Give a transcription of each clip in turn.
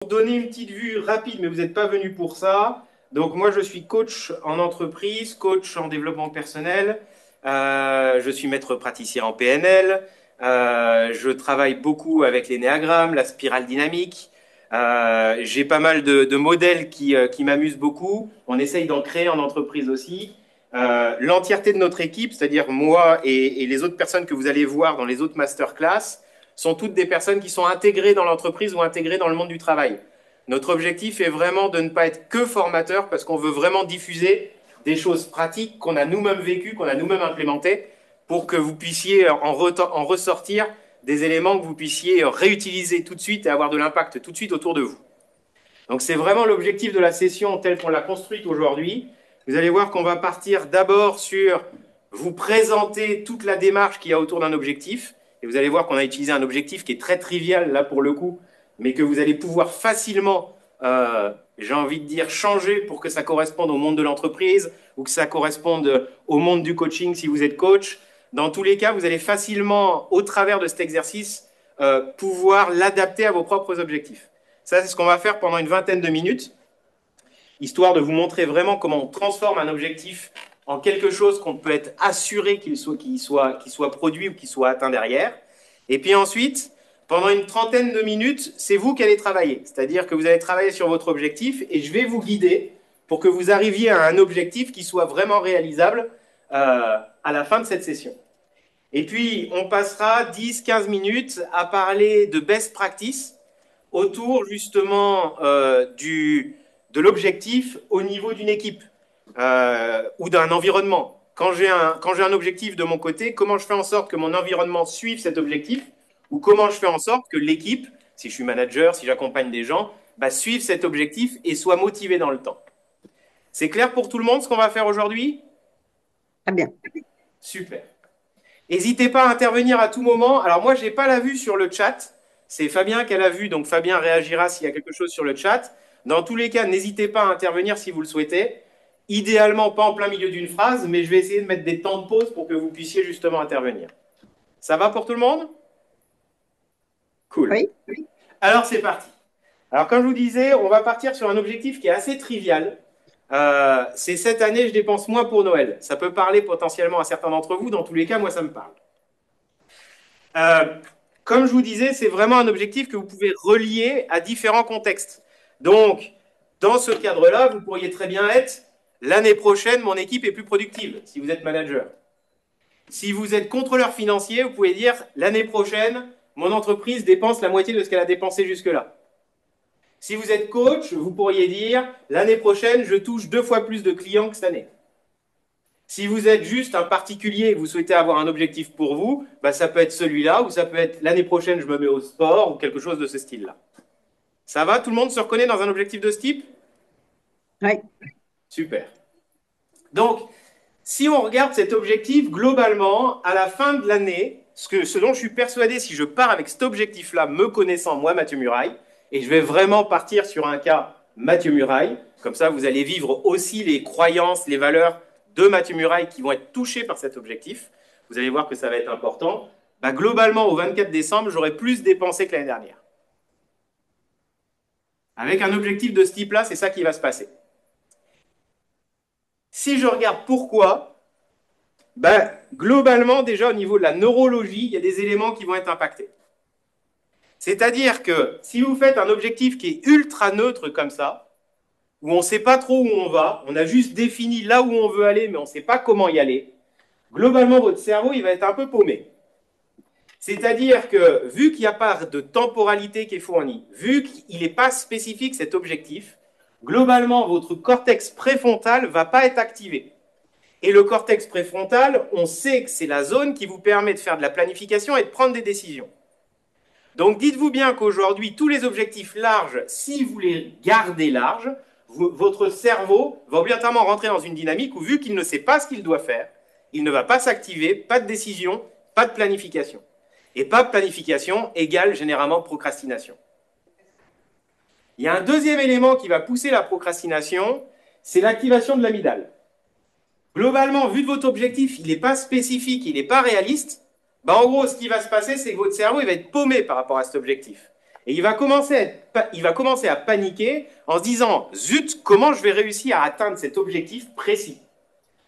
Pour donner une petite vue rapide, mais vous n'êtes pas venu pour ça. Donc moi, je suis coach en entreprise, coach en développement personnel. Je suis maître praticien en PNL. Je travaille beaucoup avec l'énéagramme, la spirale dynamique. J'ai pas mal de modèles qui m'amusent beaucoup. On essaye d'en créer en entreprise aussi. L'entièreté de notre équipe, c'est-à-dire moi et les autres personnes que vous allez voir dans les autres masterclass, sont toutes des personnes qui sont intégrées dans l'entreprise ou intégrées dans le monde du travail. Notre objectif est vraiment de ne pas être que formateur parce qu'on veut vraiment diffuser des choses pratiques qu'on a nous-mêmes vécues, qu'on a nous-mêmes implémentées pour que vous puissiez en ressortir des éléments que vous puissiez réutiliser tout de suite et avoir de l'impact tout de suite autour de vous. Donc c'est vraiment l'objectif de la session telle qu'on l'a construite aujourd'hui. Vous allez voir qu'on va partir d'abord sur vous présenter toute la démarche qu'il y a autour d'un objectif. Et vous allez voir qu'on a utilisé un objectif qui est très trivial là pour le coup, mais que vous allez pouvoir facilement, j'ai envie de dire, changer pour que ça corresponde au monde de l'entreprise ou que ça corresponde au monde du coaching si vous êtes coach. Dans tous les cas, vous allez facilement, au travers de cet exercice, pouvoir l'adapter à vos propres objectifs. Ça, c'est ce qu'on va faire pendant une vingtaine de minutes, histoire de vous montrer vraiment comment on transforme un objectif en quelque chose qu'on peut être assuré qu'il soit produit ou qu'il soit atteint derrière. Et puis ensuite, pendant une trentaine de minutes, c'est vous qui allez travailler. C'est-à-dire que vous allez travailler sur votre objectif et je vais vous guider pour que vous arriviez à un objectif qui soit vraiment réalisable à la fin de cette session. Et puis, on passera 10-15 minutes à parler de best practice autour justement de l'objectif au niveau d'une équipe ou d'un environnement. Quand j'ai un objectif de mon côté, comment je fais en sorte que mon environnement suive cet objectif ou comment je fais en sorte que l'équipe, si je suis manager, si j'accompagne des gens, suive cet objectif et soit motivé dans le temps. C'est clair pour tout le monde ce qu'on va faire aujourd'hui? Très bien. Super. N'hésitez pas à intervenir à tout moment. Alors moi, je n'ai pas la vue sur le chat. C'est Fabien qui a la vue, donc Fabien réagira s'il y a quelque chose sur le chat. Dans tous les cas, n'hésitez pas à intervenir si vous le souhaitez. Idéalement, pas en plein milieu d'une phrase, mais je vais essayer de mettre des temps de pause pour que vous puissiez justement intervenir. Ça va pour tout le monde? Cool. Oui. Alors c'est parti. Alors comme je vous disais, on va partir sur un objectif qui est assez trivial. C'est cette année, je dépense moins pour Noël. Ça peut parler potentiellement à certains d'entre vous. Dans tous les cas, moi, ça me parle. Comme je vous disais, c'est vraiment un objectif que vous pouvez relier à différents contextes. Donc, dans ce cadre-là, vous pourriez très bien être l'année prochaine, mon équipe est plus productive, si vous êtes manager. Si vous êtes contrôleur financier, vous pouvez dire l'année prochaine, mon entreprise dépense la moitié de ce qu'elle a dépensé jusque-là. Si vous êtes coach, vous pourriez dire l'année prochaine, je touche 2 fois plus de clients que cette année. Si vous êtes juste un particulier et vous souhaitez avoir un objectif pour vous, ça peut être celui-là ou ça peut être l'année prochaine, je me mets au sport ou quelque chose de ce style-là. Ça va? Tout le monde se reconnaît dans un objectif de ce type? Oui. Super. Donc, si on regarde cet objectif globalement, à la fin de l'année, ce dont je suis persuadé, si je pars avec cet objectif-là, me connaissant, moi, Mathieu Muraille, et je vais vraiment partir sur un cas Mathieu Muraille, comme ça, vous allez vivre aussi les croyances, les valeurs de Mathieu Muraille qui vont être touchées par cet objectif. Vous allez voir que ça va être important. Globalement, au 24 décembre, j'aurai plus dépensé que l'année dernière. Avec un objectif de ce type-là, c'est ça qui va se passer. Si je regarde pourquoi, globalement, déjà au niveau de la neurologie, il y a des éléments qui vont être impactés. C'est-à-dire que si vous faites un objectif qui est ultra neutre comme ça, où on ne sait pas trop où on va, on a juste défini là où on veut aller, mais on ne sait pas comment y aller, globalement, votre cerveau, il va être un peu paumé. C'est-à-dire que, vu qu'il n'y a pas de temporalité qui est fournie, vu qu'il n'est pas spécifique cet objectif, globalement, votre cortex préfrontal ne va pas être activé. Et le cortex préfrontal, on sait que c'est la zone qui vous permet de faire de la planification et de prendre des décisions. Donc dites-vous bien qu'aujourd'hui, tous les objectifs larges, si vous les gardez larges, votre cerveau va obligatoirement rentrer dans une dynamique où, vu qu'il ne sait pas ce qu'il doit faire, il ne va pas s'activer, pas de décision, pas de planification. Et pas de planification égale généralement procrastination. Il y a un deuxième élément qui va pousser la procrastination, c'est l'activation de l'amygdale. Globalement, vu que votre objectif, il n'est pas spécifique, il n'est pas réaliste, en gros, ce qui va se passer, c'est que votre cerveau il va être paumé par rapport à cet objectif. Et il va commencer à paniquer en se disant, zut, comment je vais réussir à atteindre cet objectif précis?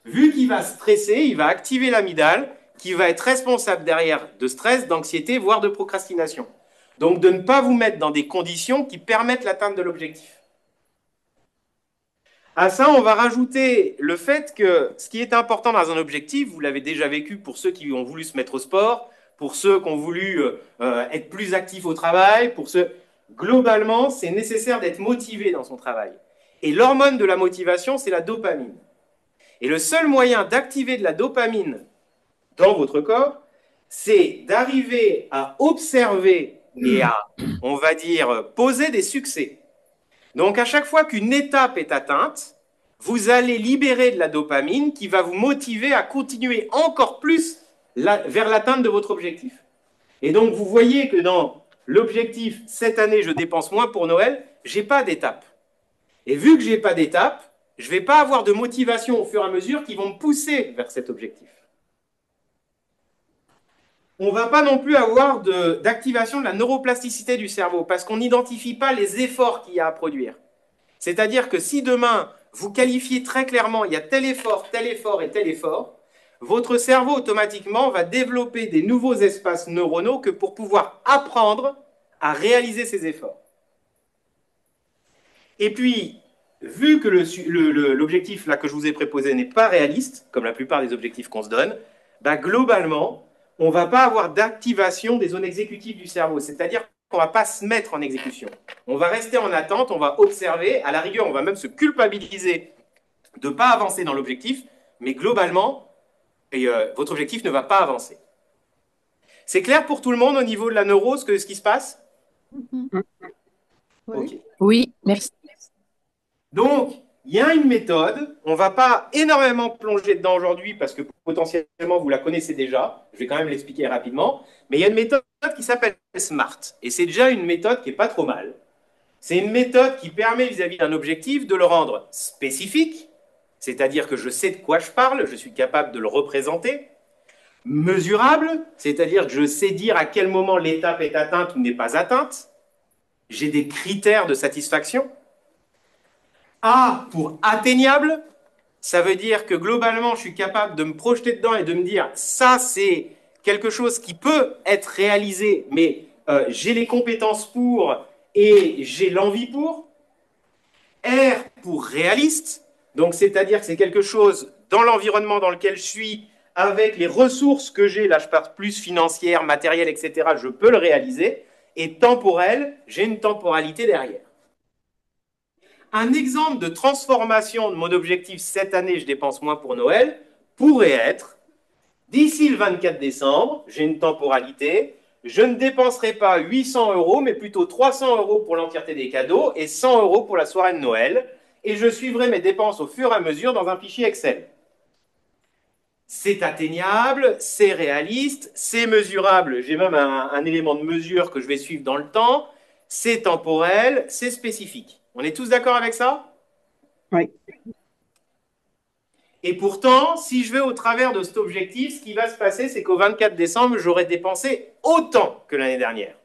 Vu qu'il va stresser, il va activer l'amygdale qui va être responsable derrière de stress, d'anxiété, voire de procrastination. Donc de ne pas vous mettre dans des conditions qui permettent l'atteinte de l'objectif. À ça, on va rajouter le fait que ce qui est important dans un objectif, vous l'avez déjà vécu pour ceux qui ont voulu se mettre au sport, pour ceux qui ont voulu être plus actifs au travail, pour ceux... Globalement, c'est nécessaire d'être motivé dans son travail. Et l'hormone de la motivation, c'est la dopamine. Et le seul moyen d'activer de la dopamine dans votre corps, c'est d'arriver à observer et à, on va dire, poser des succès. Donc, à chaque fois qu'une étape est atteinte, vous allez libérer de la dopamine qui va vous motiver à continuer encore plus vers l'atteinte de votre objectif. Et donc, vous voyez que dans l'objectif, cette année, je dépense moins pour Noël, je n'ai pas d'étape. Et vu que je n'ai pas d'étape, je ne vais pas avoir de motivation au fur et à mesure qui vont me pousser vers cet objectif. On ne va pas non plus avoir d'activation de la neuroplasticité du cerveau parce qu'on n'identifie pas les efforts qu'il y a à produire. C'est-à-dire que si demain, vous qualifiez très clairement, il y a tel effort et tel effort, votre cerveau automatiquement va développer des nouveaux espaces neuronaux que pour pouvoir apprendre à réaliser ces efforts. Et puis, vu que l'objectif là que je vous ai préposé n'est pas réaliste, comme la plupart des objectifs qu'on se donne, bah, globalement, on ne va pas avoir d'activation des zones exécutives du cerveau. C'est-à-dire qu'on ne va pas se mettre en exécution. On va rester en attente, on va observer. À la rigueur, on va même se culpabiliser de ne pas avancer dans l'objectif, mais globalement, votre objectif ne va pas avancer. C'est clair pour tout le monde au niveau de la neuro ce qui se passe? Okay. Oui, merci. Donc, il y a une méthode, on ne va pas énormément plonger dedans aujourd'hui parce que potentiellement vous la connaissez déjà, je vais quand même l'expliquer rapidement, mais il y a une méthode qui s'appelle SMART, et c'est déjà une méthode qui n'est pas trop mal. C'est une méthode qui permet vis-à-vis d'un objectif de le rendre spécifique, c'est-à-dire que je sais de quoi je parle, je suis capable de le représenter, mesurable, c'est-à-dire que je sais dire à quel moment l'étape est atteinte ou n'est pas atteinte, j'ai des critères de satisfaction. A pour atteignable, ça veut dire que globalement, je suis capable de me projeter dedans et de me dire ça, c'est quelque chose qui peut être réalisé, mais j'ai les compétences pour et j'ai l'envie pour. R pour réaliste, donc c'est-à-dire que c'est quelque chose dans l'environnement dans lequel je suis, avec les ressources que j'ai, là je parle plus financières, matérielles, etc., je peux le réaliser. Et temporel, j'ai une temporalité derrière. Un exemple de transformation de mon objectif cette année, je dépense moins pour Noël, pourrait être, d'ici le 24 décembre, j'ai une temporalité, je ne dépenserai pas 800 €, mais plutôt 300 € pour l'entièreté des cadeaux et 100 € pour la soirée de Noël, et je suivrai mes dépenses au fur et à mesure dans un fichier Excel. C'est atteignable, c'est réaliste, c'est mesurable, j'ai même un élément de mesure que je vais suivre dans le temps, c'est temporel, c'est spécifique. On est tous d'accord avec ça? Oui. Et pourtant, si je vais au travers de cet objectif, ce qui va se passer, c'est qu'au 24 décembre, j'aurai dépensé autant que l'année dernière.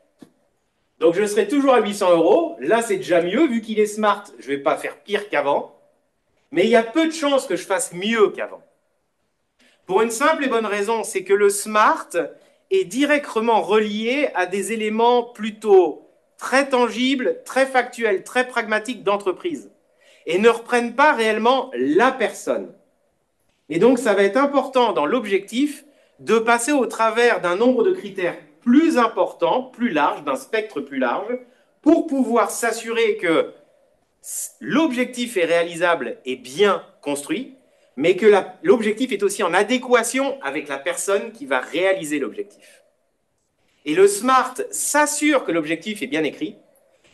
Donc je serai toujours à 800 €. Là, c'est déjà mieux, vu qu'il est smart, je ne vais pas faire pire qu'avant. Mais il y a peu de chances que je fasse mieux qu'avant. Pour une simple et bonne raison, c'est que le smart est directement relié à des éléments plutôt très tangibles, très factuels, très pragmatiques d'entreprise et ne reprennent pas réellement la personne. Et donc, ça va être important dans l'objectif de passer au travers d'un nombre de critères plus important, plus large, d'un spectre plus large, pour pouvoir s'assurer que l'objectif est réalisable et bien construit, mais que l'objectif est aussi en adéquation avec la personne qui va réaliser l'objectif. Et le SMART s'assure que l'objectif est bien écrit,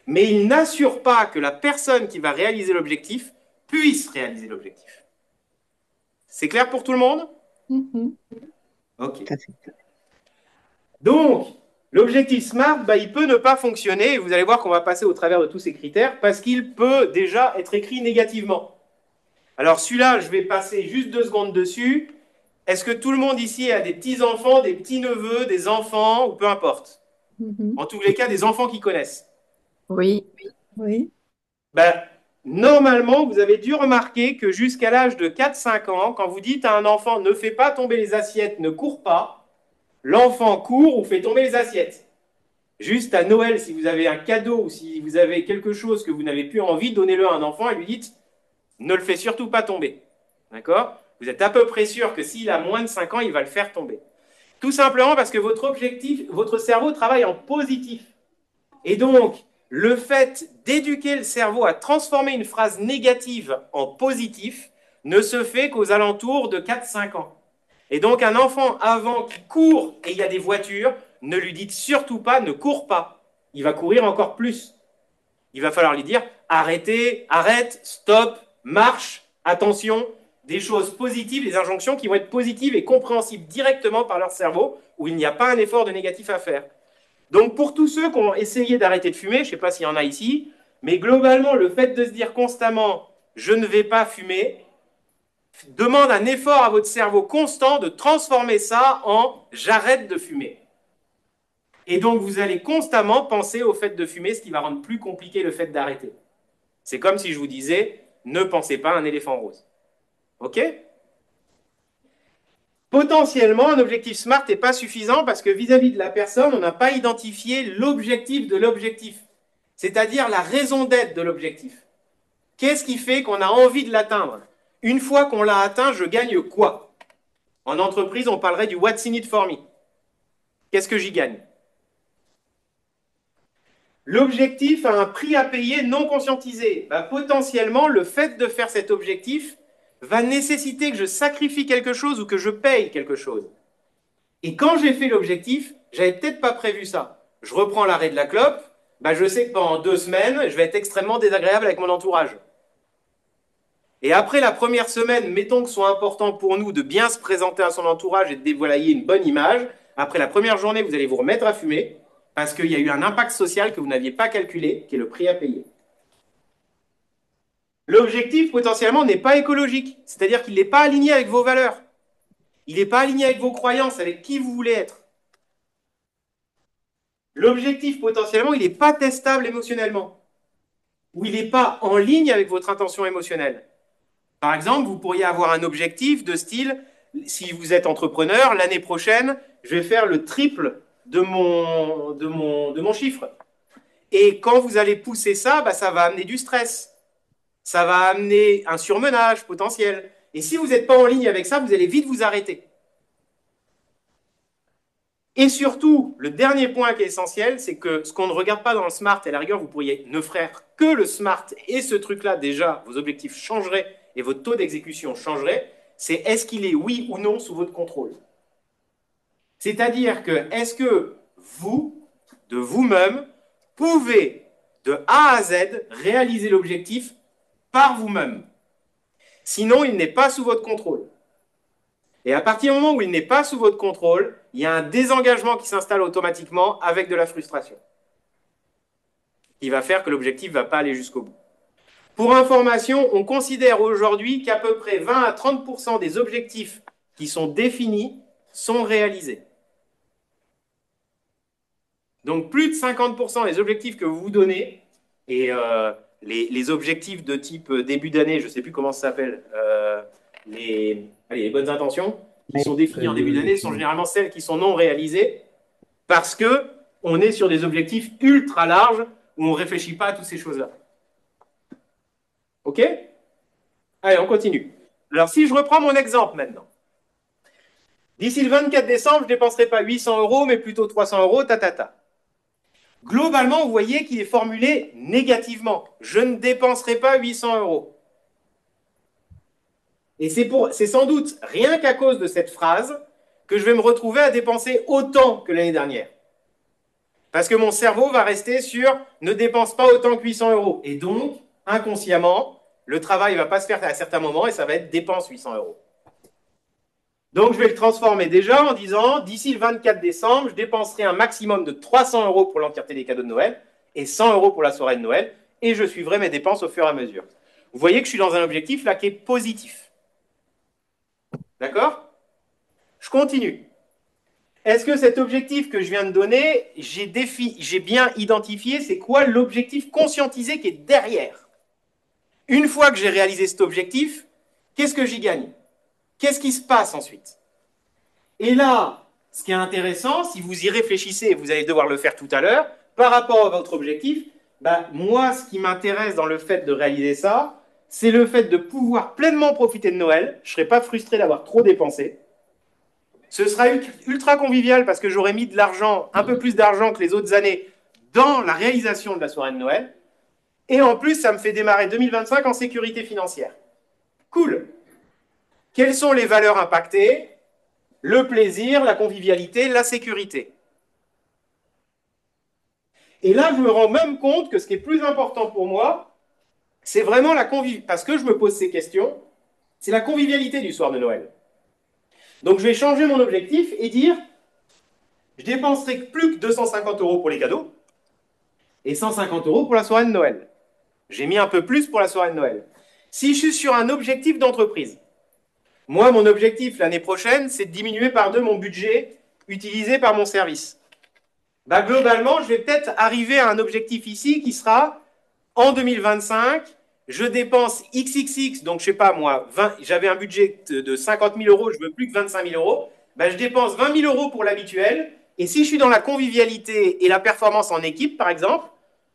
mais il n'assure pas que la personne qui va réaliser l'objectif puisse réaliser l'objectif. C'est clair pour tout le monde? Ok. Donc, l'objectif SMART, il peut ne pas fonctionner, et vous allez voir qu'on va passer au travers de tous ces critères, parce qu'il peut déjà être écrit négativement. Alors celui-là, je vais passer juste 2 secondes dessus. Est-ce que tout le monde ici a des petits-enfants, des petits-neveux, des enfants, ou peu importe? En tous les cas, des enfants qui connaissent. Oui. Oui. Ben, normalement, vous avez dû remarquer que jusqu'à l'âge de 4-5 ans, quand vous dites à un enfant ne fais pas tomber les assiettes, ne cours pas, l'enfant court ou fait tomber les assiettes. Juste à Noël, si vous avez un cadeau ou si vous avez quelque chose que vous n'avez plus envie, donnez-le à un enfant et lui dites ne le fais surtout pas tomber. D'accord? Vous êtes à peu près sûr que s'il a moins de 5 ans, il va le faire tomber. Tout simplement parce que votre objectif, votre cerveau travaille en positif. Et donc, le fait d'éduquer le cerveau à transformer une phrase négative en positif ne se fait qu'aux alentours de 4-5 ans. Et donc, un enfant avant qui court et il y a des voitures, ne lui dites surtout pas ne cours pas. Il va courir encore plus. Il va falloir lui dire arrêtez, arrête, stop, marche, attention, des choses positives, des injonctions qui vont être positives et compréhensibles directement par leur cerveau, où il n'y a pas un effort de négatif à faire. Donc pour tous ceux qui ont essayé d'arrêter de fumer, je ne sais pas s'il y en a ici, mais globalement, le fait de se dire constamment je ne vais pas fumer demande un effort à votre cerveau constant de transformer ça en j'arrête de fumer. Et donc vous allez constamment penser au fait de fumer, ce qui va rendre plus compliqué le fait d'arrêter. C'est comme si je vous disais ne pensez pas à un éléphant rose. OK? Potentiellement, un objectif SMART n'est pas suffisant parce que vis-à-vis de la personne, on n'a pas identifié l'objectif de l'objectif, c'est-à-dire la raison d'être de l'objectif. Qu'est-ce qui fait qu'on a envie de l'atteindre? Une fois qu'on l'a atteint, je gagne quoi? En entreprise, on parlerait du what's in it for me. Qu'est-ce que j'y gagne? L'objectif a un prix à payer non conscientisé. Bah, potentiellement, le fait de faire cet objectif va nécessiter que je sacrifie quelque chose ou que je paye quelque chose. Et quand j'ai fait l'objectif, j'avais peut-être pas prévu ça. Je reprends l'arrêt de la clope, bah je sais que pendant 2 semaines, je vais être extrêmement désagréable avec mon entourage. Et après la première semaine, mettons que ce soit important pour nous de bien se présenter à son entourage et de dévoiler une bonne image, après la première journée, vous allez vous remettre à fumer parce qu'il y a eu un impact social que vous n'aviez pas calculé, qui est le prix à payer. L'objectif, potentiellement, n'est pas écologique, c'est-à-dire qu'il n'est pas aligné avec vos valeurs. Il n'est pas aligné avec vos croyances, avec qui vous voulez être. L'objectif, potentiellement, il n'est pas testable émotionnellement, ou il n'est pas en ligne avec votre intention émotionnelle. Par exemple, vous pourriez avoir un objectif de style, si vous êtes entrepreneur, l'année prochaine, je vais faire le triple de mon chiffre. Et quand vous allez pousser ça, bah, ça va amener du stress. Ça va amener un surmenage potentiel. Et si vous n'êtes pas en ligne avec ça, vous allez vite vous arrêter. Et surtout, le dernier point qui est essentiel, c'est que ce qu'on ne regarde pas dans le SMART, et à la rigueur, vous pourriez ne faire que le SMART et ce truc-là, déjà, vos objectifs changeraient et votre taux d'exécution changerait, c'est est-ce qu'il est oui ou non sous votre contrôle. C'est-à-dire que est-ce que vous, de vous-même, pouvez, de A à Z, réaliser l'objectif par vous-même. Sinon, il n'est pas sous votre contrôle. Et à partir du moment où il n'est pas sous votre contrôle, il y a un désengagement qui s'installe automatiquement avec de la frustration, qui va faire que l'objectif ne va pas aller jusqu'au bout. Pour information, on considère aujourd'hui qu'à peu près 20 à 30% des objectifs qui sont définis sont réalisés. Donc plus de 50% des objectifs que vous vous donnez, et les objectifs de type début d'année, je ne sais plus comment ça s'appelle, les bonnes intentions, qui sont définies en début d'année, sont généralement celles qui sont non réalisées, parce qu'on est sur des objectifs ultra larges, où on ne réfléchit pas à toutes ces choses-là. OK? Allez, on continue. Alors, si je reprends mon exemple maintenant. D'ici le 24 décembre, je ne dépenserai pas 800 euros, mais plutôt 300 euros, ta. Globalement, vous voyez qu'il est formulé négativement. Je ne dépenserai pas 800 euros. Et c'est sans doute rien qu'à cause de cette phrase que je vais me retrouver à dépenser autant que l'année dernière. Parce que mon cerveau va rester sur ne dépense pas autant que 800 euros. Et donc, inconsciemment, le travail ne va pas se faire à certains moments et ça va être dépense 800 euros. Donc, je vais le transformer déjà en disant d'ici le 24 décembre, je dépenserai un maximum de 300 euros pour l'entièreté des cadeaux de Noël et 100 euros pour la soirée de Noël et je suivrai mes dépenses au fur et à mesure. Vous voyez que je suis dans un objectif là qui est positif. D'accord? Je continue. Est-ce que cet objectif que je viens de donner, j'ai bien identifié c'est quoi l'objectif conscientisé qui est derrière? Une fois que j'ai réalisé cet objectif, qu'est-ce que j'y gagne? Qu'est-ce qui se passe ensuite? Et là, ce qui est intéressant, si vous y réfléchissez, et vous allez devoir le faire tout à l'heure, par rapport à votre objectif, bah, moi, ce qui m'intéresse dans le fait de réaliser ça, c'est le fait de pouvoir pleinement profiter de Noël. Je ne serai pas frustré d'avoir trop dépensé. Ce sera ultra convivial parce que j'aurai mis de l'argent, un peu plus d'argent que les autres années, dans la réalisation de la soirée de Noël. Et en plus, ça me fait démarrer 2025 en sécurité financière. Cool. Quelles sont les valeurs impactées? Le plaisir, la convivialité, la sécurité. Et là, je me rends même compte que ce qui est plus important pour moi, c'est vraiment la convivialité. Parce que je me pose ces questions, c'est la convivialité du soir de Noël. Donc, je vais changer mon objectif et dire, je dépenserai plus que 250 € pour les cadeaux et 150 € pour la soirée de Noël. J'ai mis un peu plus pour la soirée de Noël. Si je suis sur un objectif d'entreprise, moi, mon objectif l'année prochaine, c'est de diminuer par 2 mon budget utilisé par mon service. Bah, globalement, je vais peut-être arriver à un objectif ici qui sera en 2025, je dépense XXX, donc je sais pas moi, j'avais un budget de 50 000 €, je veux plus que 25 000 €, bah, je dépense 20 000 € pour l'habituel, et si je suis dans la convivialité et la performance en équipe, par exemple,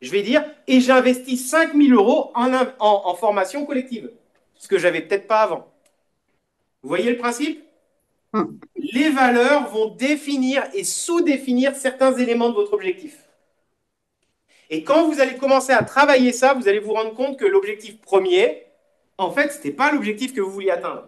je vais dire, et j'investis 5 000 € en formation collective, ce que j'avais peut-être pas avant. Vous voyez le principe? Hum. Les valeurs vont définir et sous-définir certains éléments de votre objectif. Et quand vous allez commencer à travailler ça, vous allez vous rendre compte que l'objectif premier, en fait, ce n'était pas l'objectif que vous vouliez atteindre.